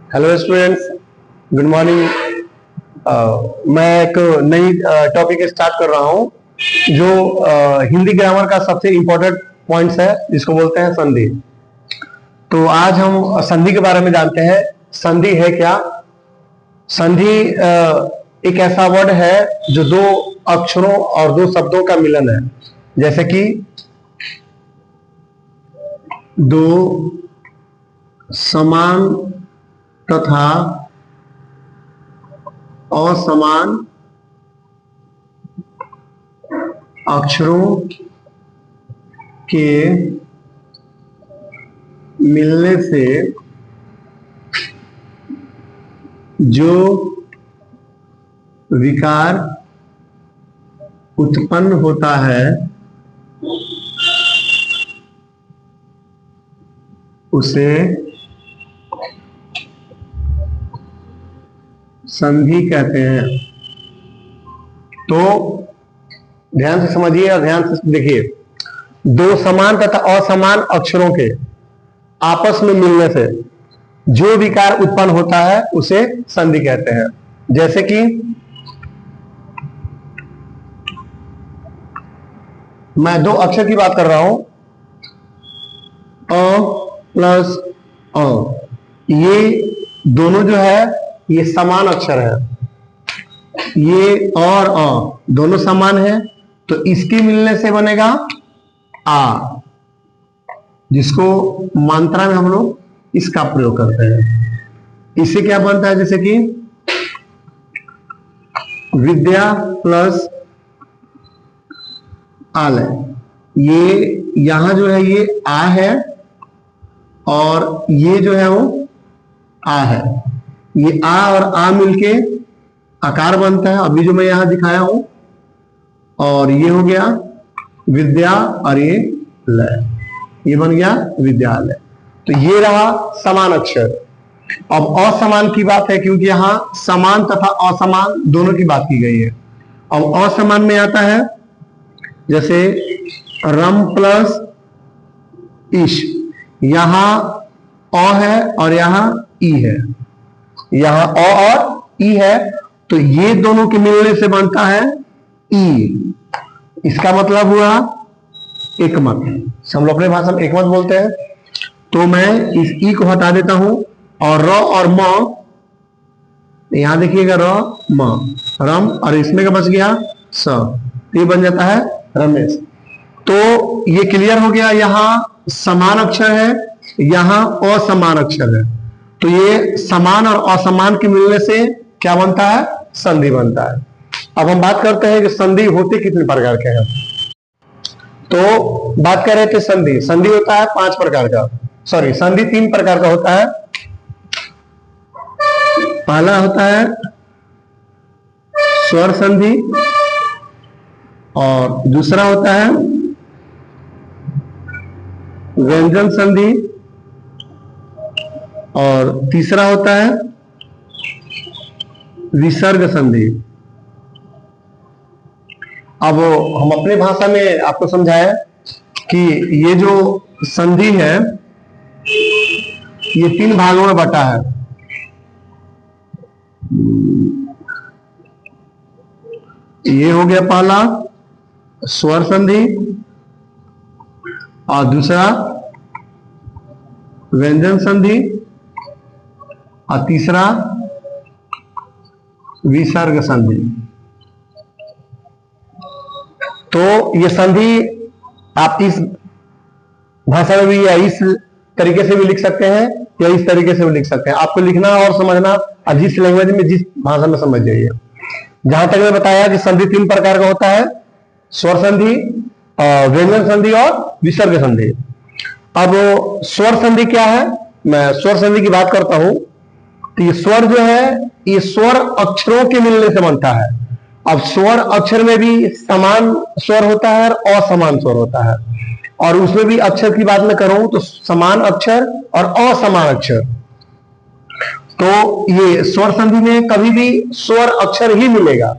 Hello students, good morning. मैं एक नई टॉपिक स्टार्ट कर रहा हूं जो हिंदी ग्रामर का सबसे इम्पोर्टेंट पॉइंट्स है, जिसको बोलते हैं संधि। तो आज हम संधि के बारे में जानते हैं। संधि है क्या? संधि एक ऐसा वर्ड है जो दो अक्षरों और दो शब्दों का मिलन है, जैसे कि दो समान तथा असमान अक्षरों के मिलने से जो विकार उत्पन्न होता है उसे संधि कहते हैं। तो ध्यान से समझिए और ध्यान से देखिए। दो समान तथा असमान अक्षरों के आपस में मिलने से जो विकार उत्पन्न होता है उसे संधि कहते हैं। जैसे कि मैं दो अक्षर की बात कर रहा हूं, अ प्लस अ, ये दोनों जो है ये समान अक्षर है। ये और अ दोनों समान है, तो इसके मिलने से बनेगा आ, जिसको मात्रा में हम लोग इसका प्रयोग करते हैं। इससे क्या बनता है? जैसे कि विद्या प्लस आलय, ये यहां जो है ये आ है और ये जो है वो आ है। ये आ और आ मिलके आकार बनता है, अभी जो मैं यहां दिखाया हूं। और ये हो गया विद्या और ये लय, ये बन गया विद्यालय। तो ये रहा समान अक्षर। अब असमान की बात है, क्योंकि यहां समान तथा असमान दोनों की बात की गई है। अब असमान में आता है जैसे रम प्लस इश, यहां अ है और यहां ई है, यहां अ और ई है, तो ये दोनों के मिलने से बनता है ई। इसका मतलब हुआ एकमत। हम लोग अपने भाषा में एकमत बोलते हैं। तो मैं इस ई को हटा देता हूं और र और म, यहां देखिएगा र म, रम, और इसमें का बच गया स, ये बन जाता है रमेश। तो ये क्लियर हो गया, यहां समान अक्षर है, यहां असमान अक्षर है। तो ये समान और असमान के मिलने से क्या बनता है? संधि बनता है। अब हम बात करते हैं कि संधि होते कितने प्रकार के हैं। तो बात कर रहे थे संधि। संधि होता है 5 प्रकार का, सॉरी संधि 3 प्रकार का होता है। पहला होता है स्वर संधि, और दूसरा होता है व्यंजन संधि, और तीसरा होता है विसर्ग संधि। अब हम अपने भाषा में आपको समझाएं कि ये जो संधि है ये 3 भागों में बटा है। ये हो गया पहला स्वर संधि, और दूसरा व्यंजन संधि, और तीसरा विसर्ग संधि। तो ये संधि आप इस भाषा में भी या इस तरीके से भी लिख सकते हैं या इस तरीके से भी लिख सकते हैं। आपको लिखना और समझना और जिस लैंग्वेज में जिस भाषा में समझ जाइए। जहां तक मैं बताया कि संधि 3 प्रकार का होता है, स्वर संधि, व्यंजन संधि और विसर्ग संधि। अब स्वर संधि क्या है? मैं स्वर संधि की बात करता हूं। तो ये स्वर जो है ये स्वर अक्षरों के मिलने से बनता है। अब स्वर अक्षर में भी समान स्वर होता है और असमान स्वर होता है, और उसमें भी अक्षर की बात मैं करूं तो समान अक्षर और असमान अक्षर। तो ये स्वर संधि में कभी भी स्वर अक्षर ही मिलेगा।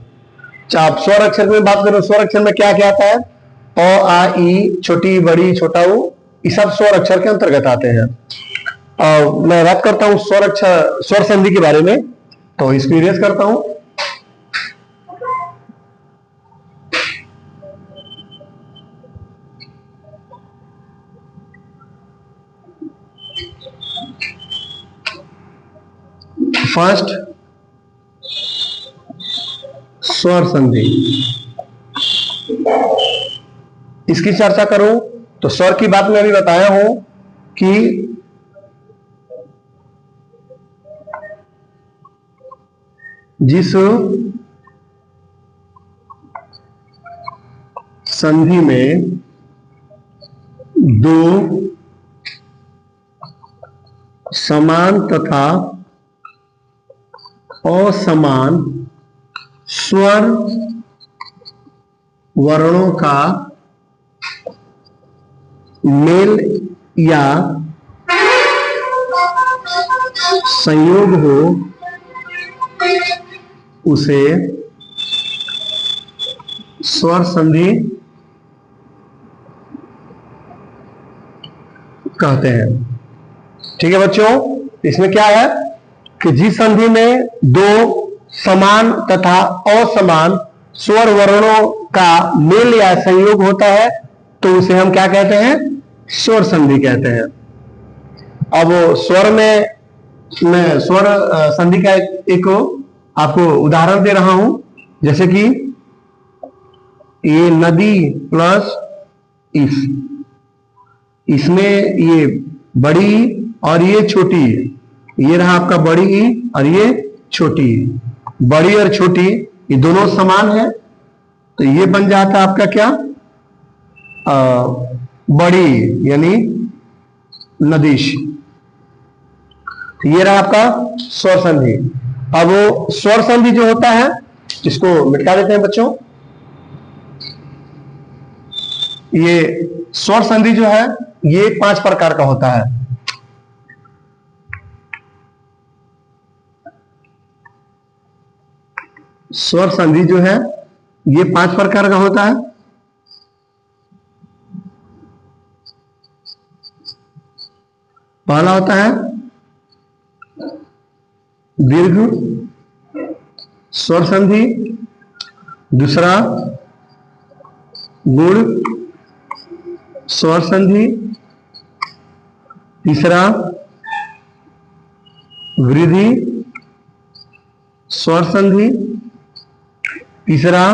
चाहे आप स्वर अक्षर में बात करें, स्वर अक्षर में क्या क्या आता है? अ, आ, ई, छोटी, बड़ी, छोटा ऊ, ये सब स्वर अक्षर के अंतर्गत आते हैं। मैं बात करता हूं स्वर संधि के बारे में, तो इसको इरेज करता हूं। फर्स्ट स्वर संधि, इसकी चर्चा करूं तो स्वर की बात मैं अभी बताया हूं कि जिस संधि में दो समान तथा असमान स्वर वर्णों का मेल या संयोग हो, उसे स्वर संधि कहते हैं। ठीक है बच्चों, इसमें क्या है कि जिस संधि में दो समान तथा असमान स्वर वर्णों का मेल या संयोग होता है तो उसे हम क्या कहते हैं, स्वर संधि कहते हैं। अब स्वर में मैं स्वर संधि का एक आपको उदाहरण दे रहा हूं, जैसे कि ये नदी प्लस इस, इसमें ये बड़ी और ये छोटी, ये रहा आपका बड़ी ई और ये छोटी। बड़ी और छोटी ये दोनों समान है तो ये बन जाता है आपका क्या, बड़ी यानी नदीश। ये रहा आपका स्वर संधि। अब वो स्वर संधि जो होता है, इसको मिटा देते हैं बच्चों। ये स्वर संधि जो है ये 5 प्रकार का होता है। स्वर संधि जो है ये 5 प्रकार का होता है। पहला होता है दीर्घ स्वर संधि, दूसरा गुण स्वर संधि, तीसरा वृद्धि स्वर संधि, तीसरा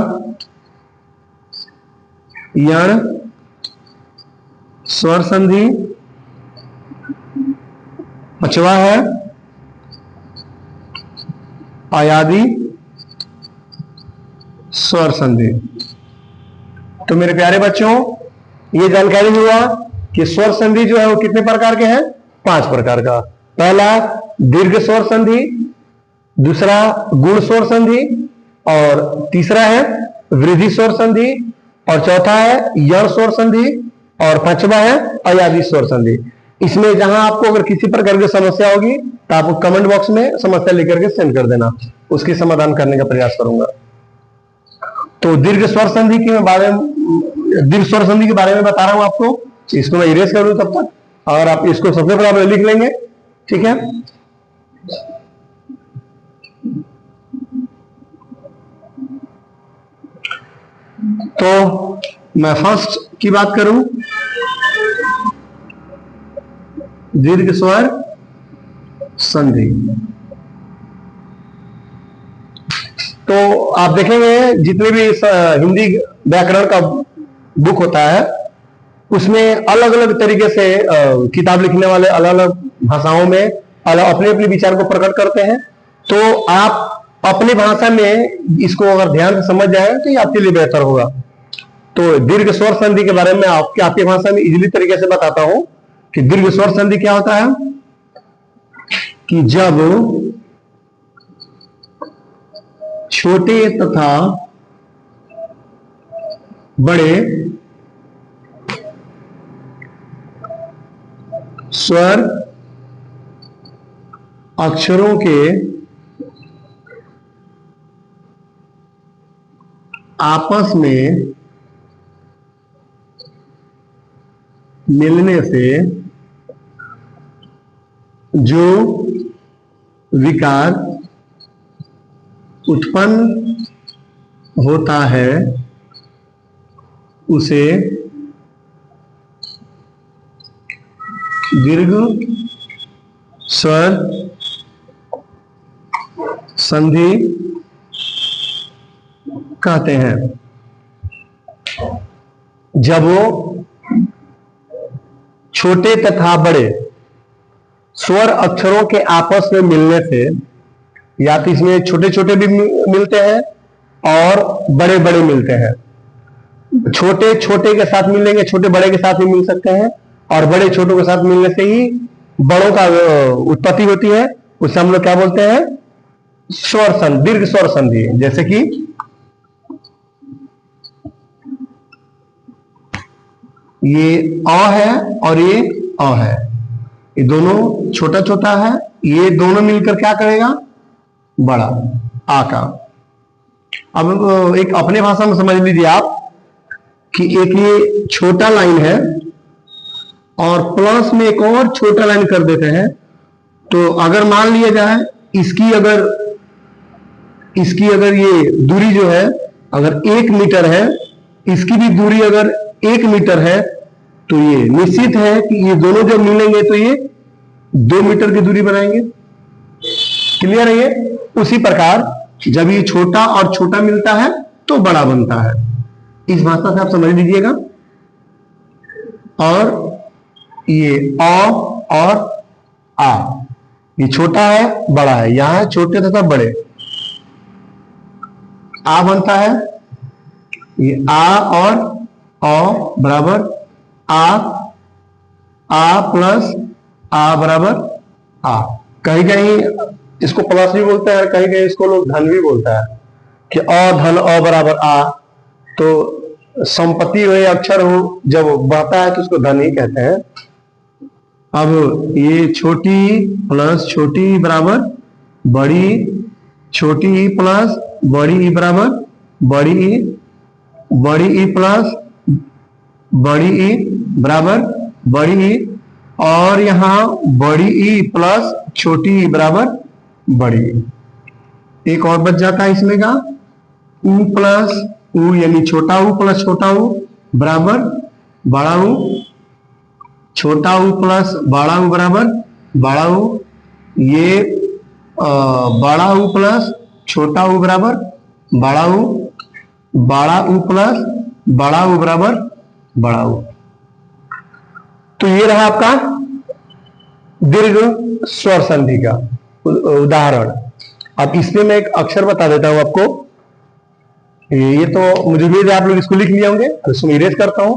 यण स्वर संधि, पांचवा है आयादी स्वर संधि। तो मेरे प्यारे बच्चों, ये जानकारी हुआ कि स्वर संधि जो है वो कितने प्रकार के हैं, 5 प्रकार का। पहला दीर्घ स्वर संधि, दूसरा गुण स्वर संधि, और तीसरा है वृद्धि स्वर संधि, और चौथा है यण स्वर संधि, और पांचवा है अयादी स्वर संधि। इसमें जहां आपको अगर किसी प्रकार की समस्या होगी तो आप कमेंट बॉक्स में समस्या लिख करके सेंड कर देना, उसकी समाधान करने का प्रयास करूंगा। तो दीर्घ स्वर संधि के बारे में, दीर्घ स्वर संधि के बारे में बता रहा हूं आपको, इसको मैं इरेज कर दूं तब तक, और आप इसको सबसे पहले आप लिख लेंगे। ठीक है, तो मैं फर्स्ट की बात करूं, दीर्घ स्वर संधि। तो आप देखेंगे जितने भी हिंदी व्याकरण का बुक होता है उसमें अलग अलग तरीके से किताब लिखने वाले अलग अलग भाषाओं में अपने अपने विचार को प्रकट करते हैं। तो आप अपनी भाषा में इसको अगर ध्यान से समझ जाए तो ये आपके लिए बेहतर होगा। तो दीर्घ स्वर संधि के बारे में आपकी भाषा में इजीली तरीके से बताता हूं कि दीर्घ स्वर संधि क्या होता है, कि जब छोटे तथा बड़े स्वर अक्षरों के आपस में मिलने से जो विकार उत्पन्न होता है उसे दीर्घ स्वर संधि कहते हैं। जब वो छोटे तथा बड़े स्वर अक्षरों के आपस में मिलने से, या तो इसमें छोटे छोटे भी मिलते हैं और बड़े बड़े मिलते हैं। छोटे छोटे के साथ मिलेंगे, छोटे बड़े के साथ भी मिल सकते हैं, और बड़े छोटों के साथ मिलने से ही बड़ों का उत्पत्ति होती है। उसे हम लोग क्या बोलते हैं? स्वर संधि, दीर्घ स्वर संधि। जैसे कि ये अ है और ये अ है, ये दोनों छोटा छोटा है, ये दोनों मिलकर क्या करेगा? बड़ा आ का। अब एक अपने भाषा में समझ लीजिए आप कि एक ये छोटा लाइन है और प्लस में एक और छोटा लाइन कर देते हैं। तो अगर मान लिया जाए इसकी अगर ये दूरी जो है अगर 1 मीटर है, इसकी भी दूरी अगर 1 मीटर है, तो ये निश्चित है कि ये दोनों जब मिलेंगे तो ये 2 मीटर की दूरी बनाएंगे। क्लियर है ये? उसी प्रकार जब ये छोटा और छोटा मिलता है तो बड़ा बनता है। इस भाषा से आप समझ लीजिएगा। और ये अ और आ, ये छोटा है बड़ा है, यहां है छोटे तथा बड़े। आ बनता है, ये आ और अ बराबर आ प्लस आ बराबर आ। कहीं कहीं इसको प्लस भी बोलते हैं और कहीं कहीं इसको लोग धन भी बोलता है कि अ धन अ बराबर आ। तो संपत्ति हो या अक्षर हो, जब बढ़ता है तो उसको धन ही कहते हैं। अब ये छोटी प्लस छोटी बराबर बड़ी, छोटी प्लस बड़ी बराबर बड़ी, बड़ी ई प्लस बड़ी ई बराबर बड़ी ई, और यहां बड़ी ई प्लस छोटी ई बराबर बड़ी ई। एक और बच जाता है इसमें का ऊ प्लस ऊ, यानी छोटा ऊ प्लस छोटा ऊ बराबर बड़ा ऊ, छोटा ऊ प्लस बड़ा ऊ बराबर बड़ा ऊ। ये बड़ा ऊ प्लस छोटा ऊ बराबर बड़ा ऊ, बड़ा ऊ प्लस बड़ा ऊ बराबर बड़ा ऊ। तो ये रहा आपका दीर्घ स्वर संधि का उदाहरण। अब इसमें मैं एक अक्षर बता देता हूं आपको। ये तो मुझे उम्मीद है आप लोग इसको लिख लिए होंगे, इसको इरेज करता हूं।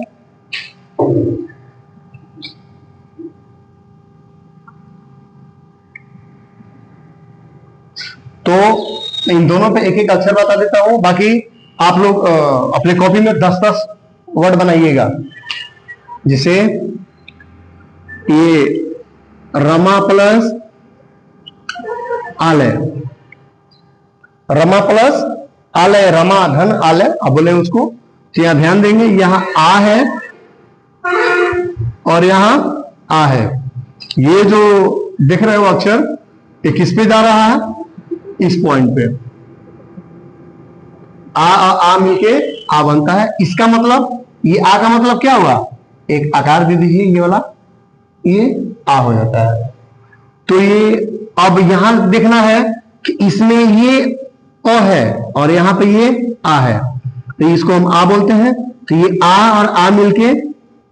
तो इन दोनों पे एक एक अक्षर बता देता हूं, बाकी आप लोग अपने कॉपी में 10-10 वर्ड बनाइएगा। जिसे ये रमा प्लस आलय, रमा प्लस आलय, रमा धन आलय अब बोले उसको। तो यहां ध्यान देंगे, यहां आ है और यहां आ है। ये जो देख रहे हो अक्षर, ये किस पे जा रहा है? इस पॉइंट पे आ मिलके आ बनता है। इसका मतलब ये आ का मतलब क्या हुआ? एक आकार दे दीजिए, ये वाला, ये आ हो जाता है। तो ये अब यहां देखना है कि इसमें ये अ है और यहां पे ये आ है, तो इसको हम आ बोलते हैं। तो ये आ और आ मिलके,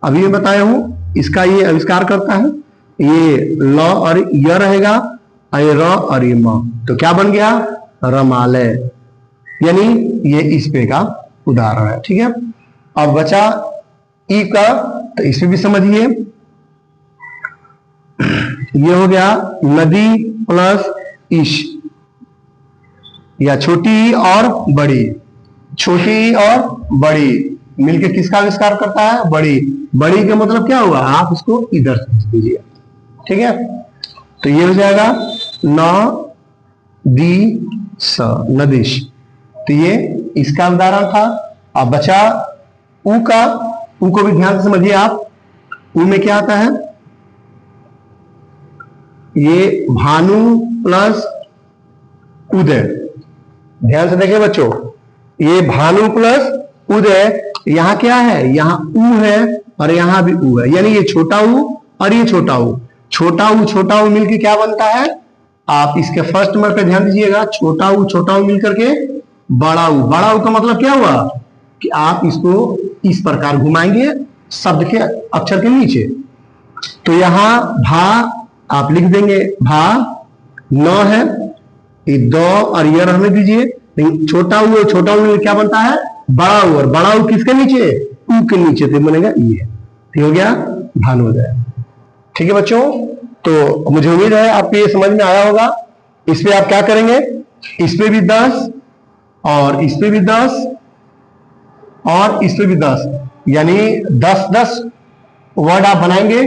अभी मैं बताया हूं, इसका ये आविष्कार करता है। ये ल और य रहेगा, ये र और ये म, तो क्या बन गया? रमालय। यानी ये इस पे का उदाहरण है। ठीक है, अब बचा ई का, तो इसमें भी समझिए। ये हो गया नदी प्लस ईश, या छोटी और बड़ी, छोटी और बड़ी मिलके किसका आविष्कार करता है? बड़ी। बड़ी का मतलब क्या हुआ? आप इसको इधर समझ लीजिए। ठीक है, तो ये हो जाएगा न दी स, नदिश। तो ये इसका उदाहरण था। अब बचा ऊ का। ऊ को भी ध्यान से समझिए आप। ऊ में क्या आता है? ये भानु प्लस उदय। ध्यान से देखिए बच्चों, ये भानु प्लस उदय, यहां क्या है, यहां उ है और यहां भी उ है, यानी ये छोटा उ और ये छोटा उ, छोटा उ मिलकर क्या बनता है, आप इसके फर्स्ट नंबर पे ध्यान दीजिएगा, छोटा उ मिलकर के बड़ा उ। बड़ा उ का मतलब क्या हुआ कि आप इसको इस प्रकार घुमाएंगे शब्द के अक्षर के नीचे। तो यहां भा आप लिख देंगे भा, न है, ये द और ये रहने दीजिए, लेकिन छोटा उ क्या बनता है, बड़ा उ, और बड़ा उ किसके नीचे, उ के नीचे, तो बनेगा ये, हो गया भानुदय। ठीक है बच्चों, तो मुझे उम्मीद है आपको ये समझ में आया होगा। इस पे आप क्या करेंगे, इस पे भी 10 और इस पे भी 10 और इस पे भी 10, यानी 10-10 वर्ड आप बनाएंगे,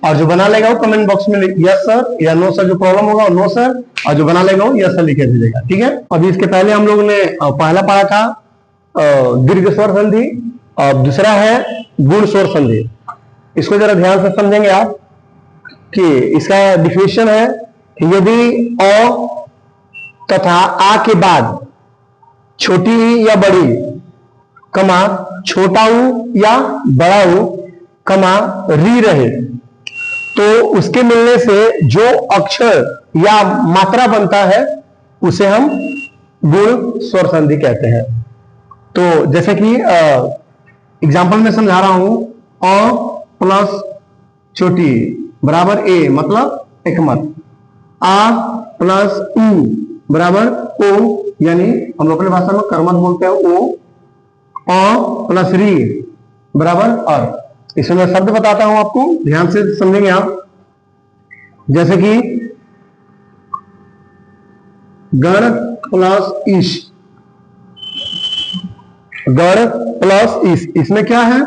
और जो बना लेगा वो कमेंट बॉक्स में यस सर या नो सर, जो प्रॉब्लम होगा वो नो सर, और जो बना लेगा वो यस सर लिख दीजिएगा। ठीक है, अभी इसके पहले हम लोगों ने पहला पढ़ा था दीर्घ स्वर संधि, और दूसरा है गुण स्वर संधि। इसको जरा ध्यान से समझेंगे आप कि इसका डिफिनेशन है कि यदि अ तथा आ के बाद छोटी या बड़ी कमा छोटा उ या बड़ा उ कमा री रहे, तो उसके मिलने से जो अक्षर या मात्रा बनता है उसे हम गुण स्वर संधि कहते हैं। तो जैसे कि एग्जाम्पल में समझा रहा हूं, अ प्लस छोटी बराबर ए, मतलब एकमत। आ प्लस उ बराबर ओ, यानी हम अपने भाषा में कर्मत बोलते हैं ओ। अ प्लस री बराबर अर। इसमें मैं शब्द बताता हूं आपको, ध्यान से समझेंगे आप। जैसे कि गण प्लस ईश, गण प्लस ईश, इसमें क्या है,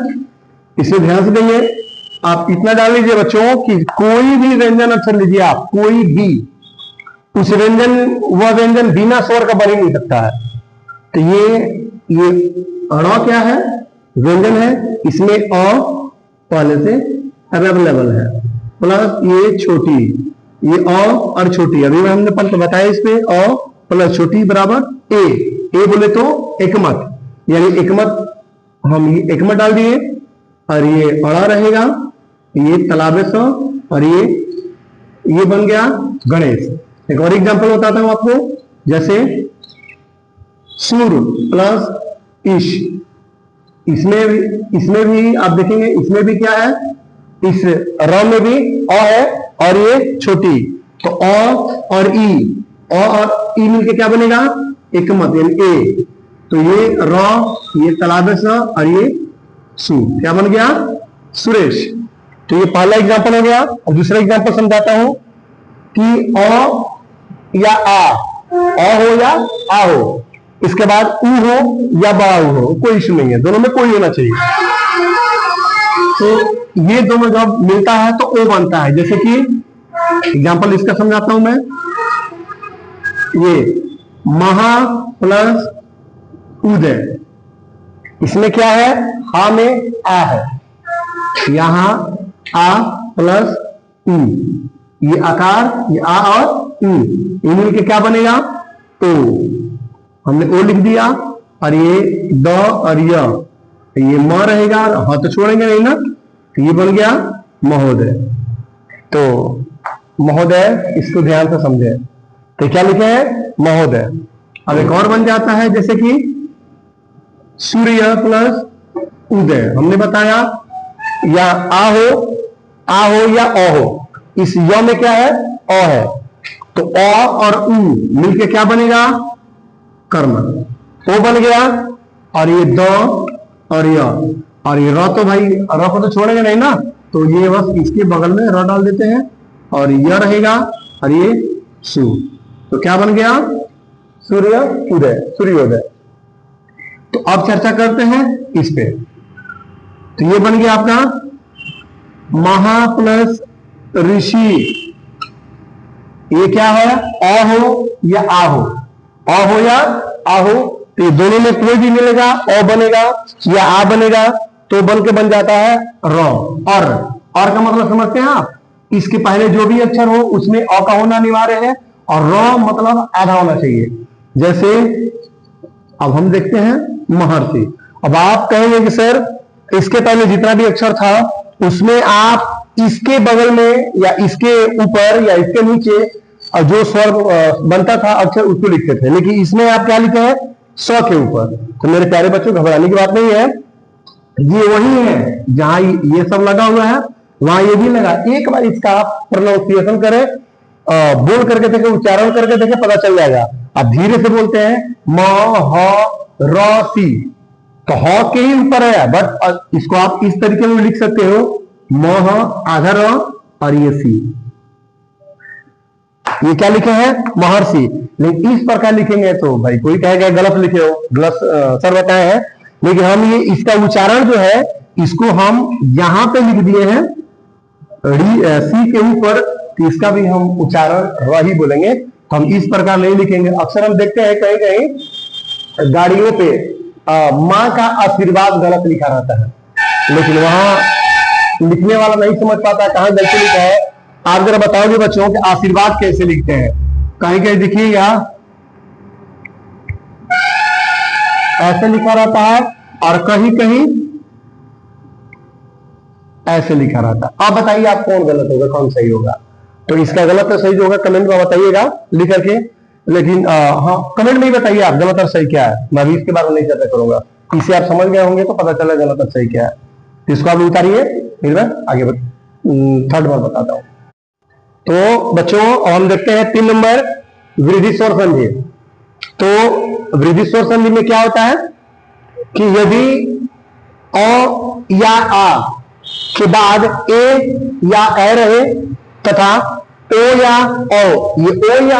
इसमें ध्यान से देंगे आप। इतना डाल लीजिए बच्चों कि कोई भी व्यंजन अक्षर लीजिए आप, कोई भी, उस व्यंजन, वह व्यंजन बिना स्वर का बन ही नहीं सकता है। तो ये अ क्या है, व्यंजन है, इसमें अ पहले से अवेलेबल है, प्लस ये छोटी, ये अ और छोटी, अभी हमने पहले बताया इस पे अ प्लस छोटी बराबर ए बोले तो एकमत, यानी एकमत, हम ये एकमत डाल दिए, और ये अड़ा रहेगा, ये तलाबे स, और ये बन गया गणेश। एक और एग्जांपल बताता हूं आपको, जैसे सूर प्लस ईश, इसमें भी आप देखेंगे, इसमें भी क्या है, इस र में भी अ है और ये छोटी, तो अ और ई मिलके क्या बनेगा, एकमत, यानी ए। तो ये र, ये तलाबे स, और ये सु, क्या बन गया, सुरेश। तो ये पहला एग्जांपल हो गया। और दूसरा एग्जांपल समझाता हूं कि अ या आ, अ हो या आ हो, इसके बाद उ हो या बड़ा उ हो, कोई इश्यू नहीं है, दोनों में कोई होना चाहिए। तो ये दोनों जब मिलता है तो ओ बनता है। जैसे कि एग्जांपल इसका समझाता हूं मैं, ये महा प्लस उदय, इसमें क्या है, हा में आ है, यहां आ प्लस उ, ये आकार, ये आ और उ, ये मिलके क्या बनेगा, ओ। हमने ओ लिख दिया, और ये द और ये म रहेगा, हाँ तो छोड़ेंगे नहीं ना, तो ये बन गया महोदय। तो महोदय, इसको ध्यान से समझे, तो क्या लिखे हैं, महोदय। अब एक और बन जाता है, जैसे कि सूर्य प्लस उदय, हमने बताया या आ हो या अ हो, इस य में क्या है, अ है, तो अ और उ मिलके क्या बनेगा, कर्म, ओ बन गया, और ये द और ये र, तो भाई र को तो छोड़ेंगे नहीं ना, तो ये बस इसके बगल में र डाल देते हैं, और यह रहेगा, और ये सु, तो क्या बन गया, सूर्य उदय, सूर्योदय। तो अब चर्चा करते हैं इस पे। तो ये बन गया आपका महा प्लस ऋषि, ये क्या है, अ हो या आ हो, अ हो या आ हो, तो ये दोनों में कोई भी मिलेगा, अ बनेगा या आ बनेगा, तो बन के बन जाता है र। और का मतलब समझते हैं आप, इसके पहले जो भी अक्षर हो उसमें अ का होना अनिवार्य है, और र मतलब आधा होना चाहिए। जैसे अब हम देखते हैं महर्षि। अब आप कहेंगे कि सर इसके पहले जितना भी अक्षर था उसमें आप इसके बगल में या इसके ऊपर या इसके नीचे जो स्वर बनता था अक्षर उसको लिखते थे, लेकिन इसमें आप क्या लिखे हैं, स के ऊपर। तो मेरे प्यारे बच्चों घबराने की बात नहीं है, ये वही है जहां ये सब लगा हुआ है वहां ये भी लगा। एक बार इसका आप प्रोनाउंसिएशन करें, बोल करके देखे, उच्चारण करके देखे, पता चल जाएगा। आप धीरे से बोलते हैं म ह र सी, तो ह के ही ऊपर है, बट इसको आप इस तरीके में लिख सकते हो म ह आधा र और ये सी। ये क्या लिखे हैं, महर्षि। लेकिन इस प्रकार लिखेंगे तो भाई कोई कहेगा गलत लिखे हो, गलत सर बताए हैं। लेकिन हम ये इसका उच्चारण जो है इसको हम यहां पे लिख दिए हैं सी के ऊपर, तो इसका भी हम उच्चारण र ही बोलेंगे। तो हम इस प्रकार नहीं लिखेंगे। अक्सर हम देखते हैं कहीं कहीं गाड़ियों पे माँ का आशीर्वाद गलत लिखा रहता है, लेकिन वहां लिखने वाला नहीं समझ पाता कहां गलती लिखा है। आप जरा बताओगे बच्चों कि आशीर्वाद कैसे लिखते हैं। कहीं कहीं देखिए यहाँ ऐसे लिखा रहता है और कहीं कहीं ऐसे लिखा रहता है। आप बताइए आप कौन गलत होगा कौन सही होगा। तो इसका गलत और सही जो होगा कमेंट में बताइएगा लिख करके। लेकिन हाँ कमेंट में ही बताइए आप गलत और सही क्या है। मैं भी इसके बारे में नहीं चर्चा करूंगा, इसे आप समझ गए होंगे तो पता चला गलत और सही क्या है। इसको आप उतारिए, फिर मैं आगे थर्ड बार बताता हूं। तो बच्चों हम देखते हैं 3 नंबर वृद्धि स्वर संधि। तो वृद्धि स्वर संधि में क्या होता है कि यदि अ या आ के बाद ए या ए रहे तथा ओ या औ, ये ओ या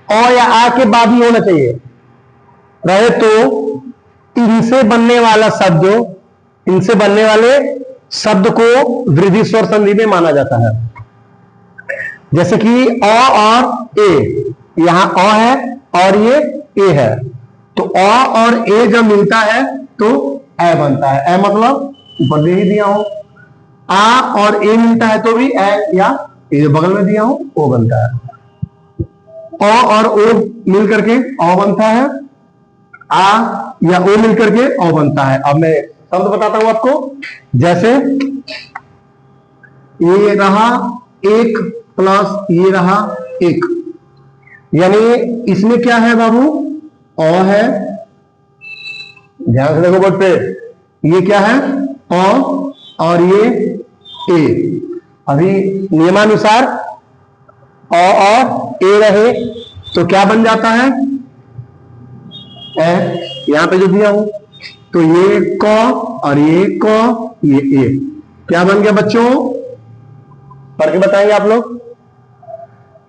औ या आ के बाद ही होना चाहिए रहे, तो इनसे बनने वाला शब्द, इनसे बनने वाले शब्द को वृद्धि स्वर संधि में माना जाता है। जैसे कि अ और ए, यहां अ है और ये ए है, तो अ और ए जब मिलता है तो ए बनता है। ए मतलब ऊपर दे ही दिया हूं। आ और ए मिलता है तो भी ए, या ए बगल में दिया हूं ओ बनता है। अ और ओ मिल करके अ बनता है, आ या ओ मिल करके अ बनता है। अब मैं शब्द बताता हूं आपको। जैसे ये रहा एक प्लस ये रहा एक, यानी इसमें क्या है बाबू, अ है, ध्यान से देखो बोर्ड पे, ये क्या है अ और ये ए। अभी नियमानुसार अ और ए रहे तो क्या बन जाता है ए, यहां पे जो दिया हूं, तो ये क और ये क, ये ए, क्या बन गया बच्चों, पढ़ के बताएंगे आप लोग,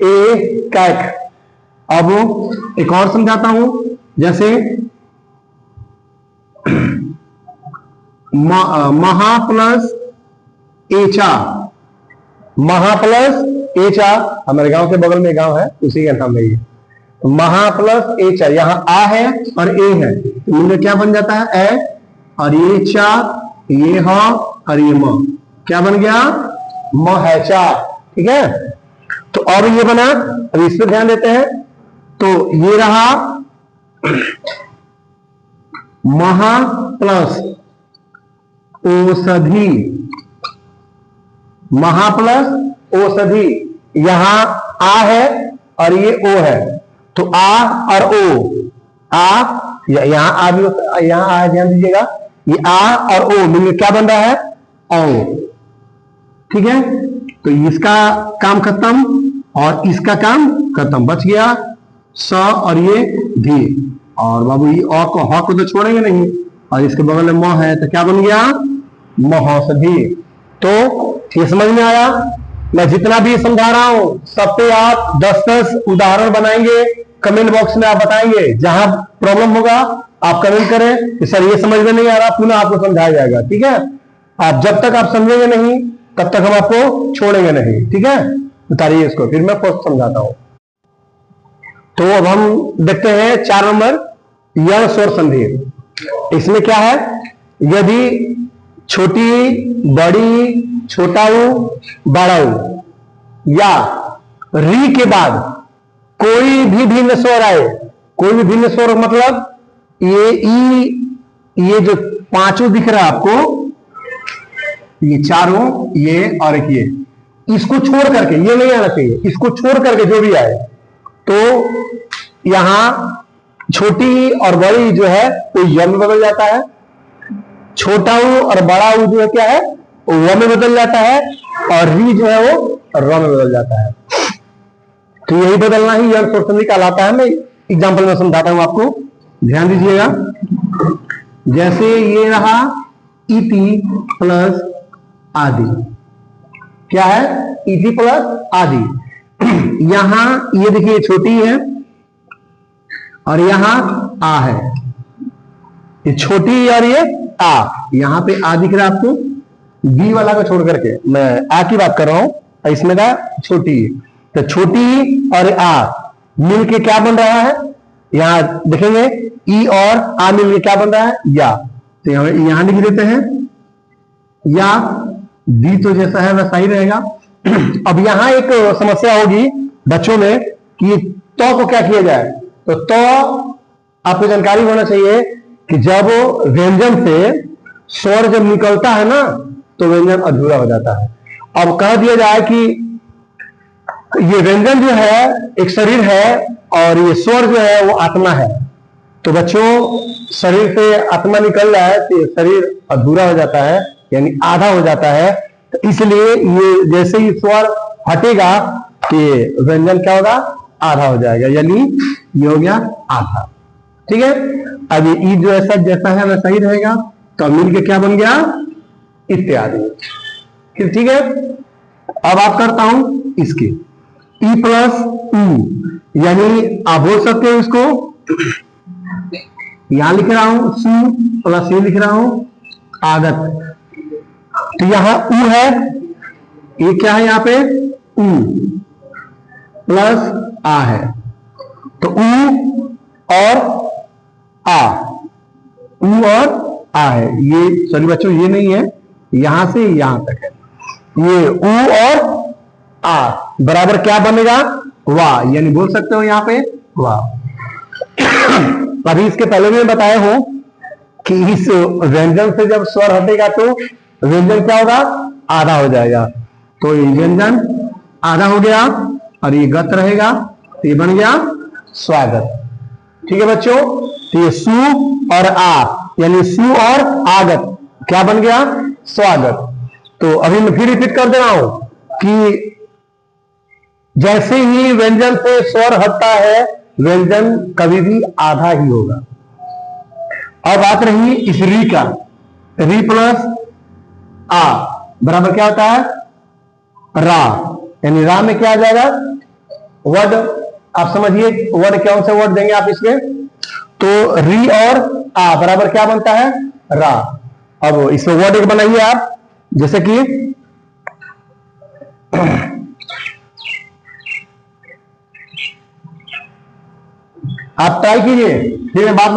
ए कैक। अब एक और समझाता हूं, जैसे महा प्लस एचा, महा प्लस एचा, हमारे गांव के बगल में गांव है उसी का नाम है ये। महा प्लस एचा, यहां आ है और ए है, तो इनमें क्या बन जाता है ए, और ये चा, ये ह और ये म, क्या बन गया महचा। ठीक है, तो अब ये बना, अब इस पर ध्यान देते हैं। तो ये रहा महा प्लस औषधि, महा प्लस औषधि, यहां आ है और ये ओ है, तो आ और ओ, आ यहां आ भी, यहां आ ध्यान दीजिएगा, ये आ और ओ मिलकर क्या बन रहा है औ। ठीक है, तो इसका काम खत्म और इसका काम खत्म, बच गया स और ये धी। और बाबू ये अ को ह को तो छोड़ेंगे नहीं, और इसके बगल में म है तो क्या बन गया महौषधि। तो ये समझ में आया। मैं जितना भी समझा रहा हूं सब पे आप 10-10 उदाहरण बनाएंगे, कमेंट बॉक्स में आप बताएंगे, जहां प्रॉब्लम होगा आप कमेंट करें कि सर ये समझ में नहीं आ रहा, पुनः आपको समझाया जाएगा। ठीक है, आप जब तक आप समझेंगे नहीं तब तक हम आपको छोड़ेंगे नहीं। ठीक है, उतारिए इसको, फिर मैं पोस्ट समझाता हूं। तो अब हम देखते हैं 4 नंबर यण स्वर संधि। इसमें क्या है, यदि छोटी, बड़ी, छोटा ऊ, बड़ा ऊ, या री के बाद कोई भी भिन्न स्वर आए, कोई भी भिन्न स्वर मतलब ये ई, ये जो पांचों दिख रहा है आपको, ये चारों, ये और एक ये, इसको छोड़ करके, ये नहीं आना चाहिए, इसको छोड़ करके जो भी आए, तो यहां छोटी और बड़ी जो है वो य में बदल जाता है, छोटा ऊ और बड़ा ऊ जो है क्या है वो व में बदल जाता है, और री जो है वो र में बदल जाता है। तो यही बदलना ही यंत्र स्वर संधि कहलाता है। मैं एग्जांपल में समझाता हूं आपको, ध्यान दीजिएगा। जैसे ये रहा इति प्लस आदि, क्या है इति प्लस आदि। यहां ये देखिए छोटी है और यहां आ है, ये छोटी और ये आ, यहां पे आ दिख रहा है आपको, बी वाला को छोड़ करके मैं आ की बात कर रहा हूं, इसमें का छोटी, तो छोटी और आ मिलके क्या बन रहा है, यहां देखेंगे ई और आ मिलके क्या बन रहा है या, तो यहां लिख देते हैं या, दी तो जैसा है वैसा ही रहेगा। अब यहां एक समस्या होगी बच्चों में कि तो को क्या किया जाए, तो आपको जानकारी होना चाहिए कि जब व्यंजन से स्वर जब निकलता है ना तो व्यंजन अधूरा हो जाता है। अब कह दिया जाए कि ये व्यंजन जो है एक शरीर है और ये स्वर जो है वो आत्मा है, तो बच्चों शरीर से आत्मा निकल रहा है तो ये शरीर अधूरा हो जाता है, यानी आधा हो जाता है। तो इसलिए ये जैसे ही स्वर हटेगा कि व्यंजन क्या होगा, आधा हो जाएगा, यानी ये हो गया आधा। ठीक है, अब ये ई जो ऐसा जैसा है वैसा ही रहेगा, तो मिल के क्या बन गया इत्यादि। ठीक है, अब आप करता हूं इसकी ई प्लस ऊ, यानी आप बोल सकते हो इसको, यहां लिख रहा हूं सु प्लस ये लिख रहा हूं आगत, तो यहां ऊ है, ये क्या है यहाँ पे ऊ प्लस आ है, तो ऊ और आ, ऊ और आ है, ये सॉरी बच्चों ये नहीं है, यहां से यहां तक है, ये ऊ और आ बराबर क्या बनेगा वाह, यानी बोल सकते हो यहां पे वाह। अभी इसके पहले मैं बताया हूं कि इस व्यंजन से जब स्वर हटेगा तो व्यंजन क्या होगा, आधा हो जाएगा, तो ये व्यंजन आधा हो गया और ये गत रहेगा, तो ये बन गया स्वागत। ठीक है बच्चों, तो ये सु और आ यानी सु और आगत क्या बन गया स्वागत। तो अभी मैं फिर रिपीट कर दे रहा हूं कि जैसे ही व्यंजन से स्वर हटता है व्यंजन कभी भी आधा ही होगा। अब बात रही इस री का, री प्लस आ बराबर क्या होता है रा, यानी रा में क्या आ जाएगा वर्ड, आप समझिए वर्ड कौन सा वर्ड देंगे आप इसमें, तो री और आ बराबर क्या बनता है रा। अब इसमें वर्ड एक बनाइए आप, जैसे कि आप ट्राई कीजिए, फिर मैं बात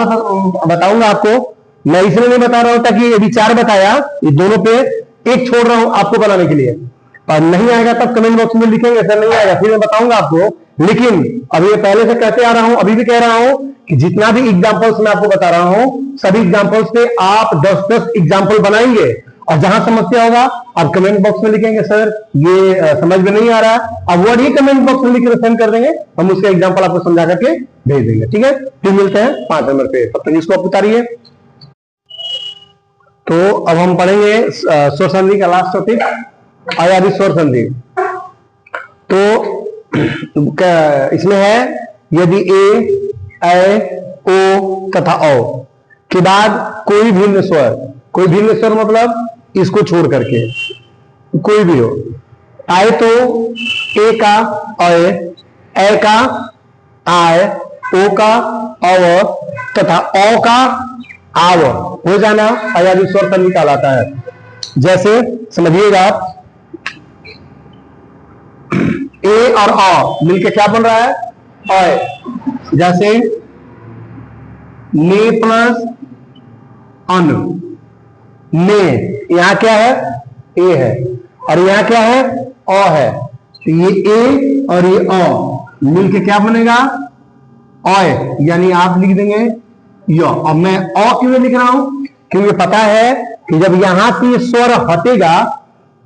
बताऊंगा आपको। मैं इसलिए नहीं बता रहा हूं ताकि ये विचार बताया, ये दोनों पे एक छोड़ रहा हूं आपको बनाने के लिए, और नहीं आएगा तब कमेंट बॉक्स में लिखेंगे सर नहीं आएगा, फिर मैं बताऊंगा आपको। लेकिन अभी मैं पहले से कहते आ रहा हूं, अभी भी कह रहा हूं कि जितना भी एग्जांपल्स मैं आपको बता रहा हूं सभी एग्जांपल्स पे आप 10-10 एग्जांपल बनाएंगे, और जहां समस्या होगा आप कमेंट बॉक्स में लिखेंगे सर ये समझ में नहीं आ रहा, अब वर्ड ही कमेंट बॉक्स में लिख कर सेंड कर देंगे, हम उसका एग्जांपल आपको समझा करके भेज देंगे। ठीक है, फिर मिलते हैं 5 नंबर पे, तब तक इसको आप उतारिए। तो अब हम पढ़ेंगे स्वर संधि का लास्ट टॉपिक, अयादि स्वर संधि। तो इसमें है यदि ए ओ तथा औ के बाद कोई भिन्न स्वर मतलब इसको छोड़ करके कोई भी हो, आए तो ए का अय, ए का आय, ओ का अव तथा औ का आव हो जाना अयादि स्वर संधि कहलाता है। जैसे समझिएगा आप, ए और अ मिलके क्या बन रहा है अय, जैसे ने प्लस अन, ने यहां क्या है ए है और यहां क्या है अ है, तो ये ए और ये अ मिलके क्या बनेगा, ऑय, यानी आप लिख देंगे यो। अब मैं अ क्यों लिख रहा हूं, क्योंकि पता है कि जब यहां से ये स्वर हटेगा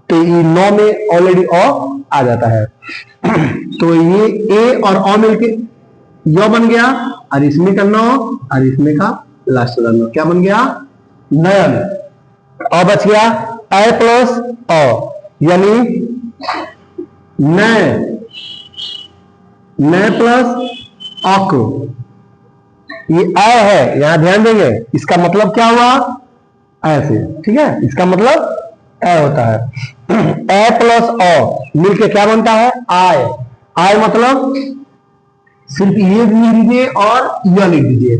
तो ये नौ में ऑलरेडी अ आ जाता है। तो ये ए और अ मिलके यो बन गया, और इसमें का नौ और इसमें का लास्ट वाला नौ क्या बन गया, नयन। अ बच गया ए प्लस अ, यानी नय, नय प्लस अक। ये ए है, यहां ध्यान देंगे, इसका मतलब क्या हुआ, ऐसे, ठीक है, इसका मतलब ए होता है। ए प्लस अ मिलके क्या बनता है, आय। आय मतलब सिर्फ ये लिख दीजिए और यह लिख दीजिए,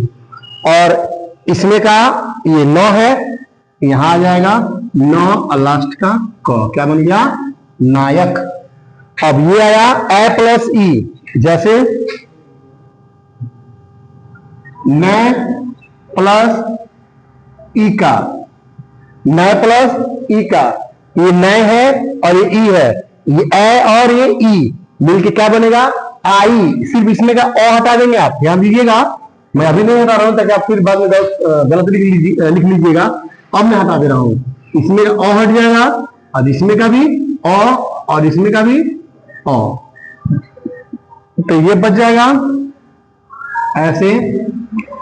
और इसमें का ये 9 है, यहां आ जाएगा 9 और लास्ट का क, क्या बन गया, नायक। अब ये आया ए प्लस ई, जैसे न प्लस ई का, न प्लस ई का, ये न है और ये ई है, ये ए और ये ई मिलके क्या बनेगा, आई। सिर्फ इसमें का ओ हटा देंगे, आप ध्यान दीजिएगा, मैं अभी नहीं हटा रहा हूं ताकि आप फिर बाद में गलत लिख लीजिएगा। अब मैं हटा दे रहा हूं, इसमें का ओ हट जाएगा और इसमें का भी ओ और इसमें का भी ओ, तो ये बच जाएगा ऐसे,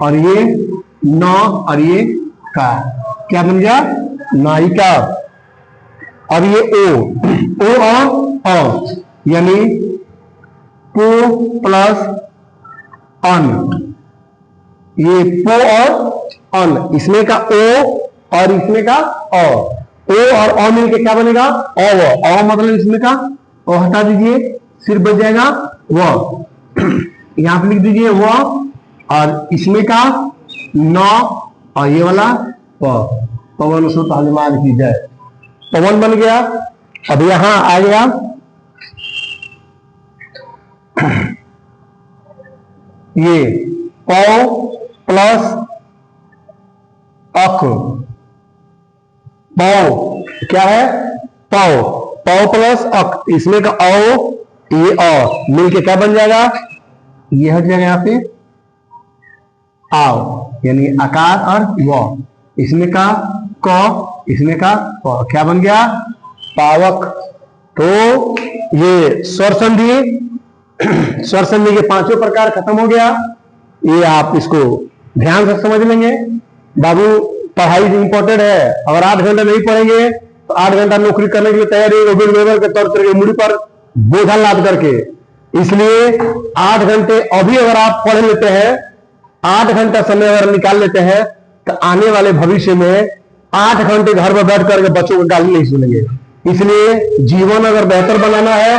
और ये नौ और ये का क्या बन गया, नायिका। अब ये ओ और अ, यानी पो प्लस अन, ये पो और अन, इसमें का ओ और इसमें का अ, ओ और अ मिलके क्या बनेगा, अव। अ मतलब इसमें का ओ हटा दीजिए, सिर्फ बच जाएगा व। यहां पे लिख दीजिए व, और इसमें का नौ और ये वाला प, पवन सुत हनुमान की जय, पवन बन गया। अब यहां आ गया ये पौ प्लस अख, पौ क्या है, पौ, पौ प्लस अख, इसमें का औ ये अ मिलके क्या बन जाएगा, ये हट जाएगा यहाँ पे आव, यानी आकार और व, इसमें का क, इसमें का प, क्या बन गया, पावक। तो ये स्वर संधि, स्वर संधि के पांचों प्रकार खत्म हो गया। ये आप इसको ध्यान से समझ लेंगे। बाबू पढ़ाई इंपॉर्टेंट है, अगर 8 घंटे नहीं पढ़ेंगे तो 8 घंटा नौकरी करने के लिए तैयारी रोबोट लेवल के तौर तरीके मुड़ी पर बोझा लाद करके, इसलिए 8 घंटे अभी अगर आप पढ़ लेते हैं, 8 घंटा समय अगर निकाल लेते हैं, तो आने वाले भविष्य में 8 घंटे घर में बैठ करके बच्चों की गाली नहीं सुनेंगे। इसलिए जीवन अगर बेहतर बनाना है,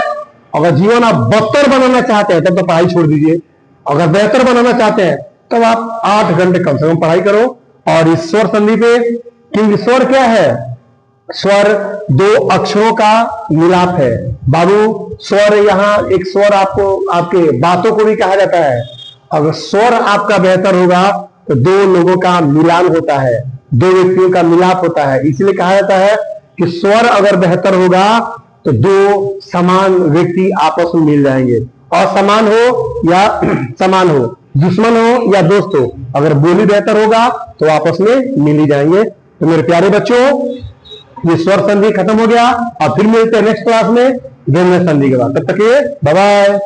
अगर जीवन आप बदतर बनाना चाहते हैं तब तो पढ़ाई छोड़ दीजिए, अगर बेहतर बनाना चाहते हैं तब आप 8 घंटे कम से कम पढ़ाई करो। और इस स्वर संधि पे, क्योंकि स्वर क्या है, स्वर 2 अक्षरों का मिलाप है बाबू। स्वर यहाँ एक स्वर आपको आपके बातों को भी कहा जाता है। अगर स्वर आपका बेहतर होगा तो 2 लोगों का मिलान होता है, 2 व्यक्तियों का मिलाप होता है। इसलिए कहा जाता है कि स्वर अगर बेहतर होगा तो 2 समान व्यक्ति आपस में मिल जाएंगे। असमान हो या समान हो, दुश्मन हो या दोस्त हो, अगर बोली बेहतर होगा तो आपस में मिल ही जाएंगे। तो मेरे प्यारे बच्चों, ये स्वर संधि खत्म हो गया। और फिर मिलते हैं नेक्स्ट क्लास में व्यंजन संधि के बाद। तब तक ये बाय बाय।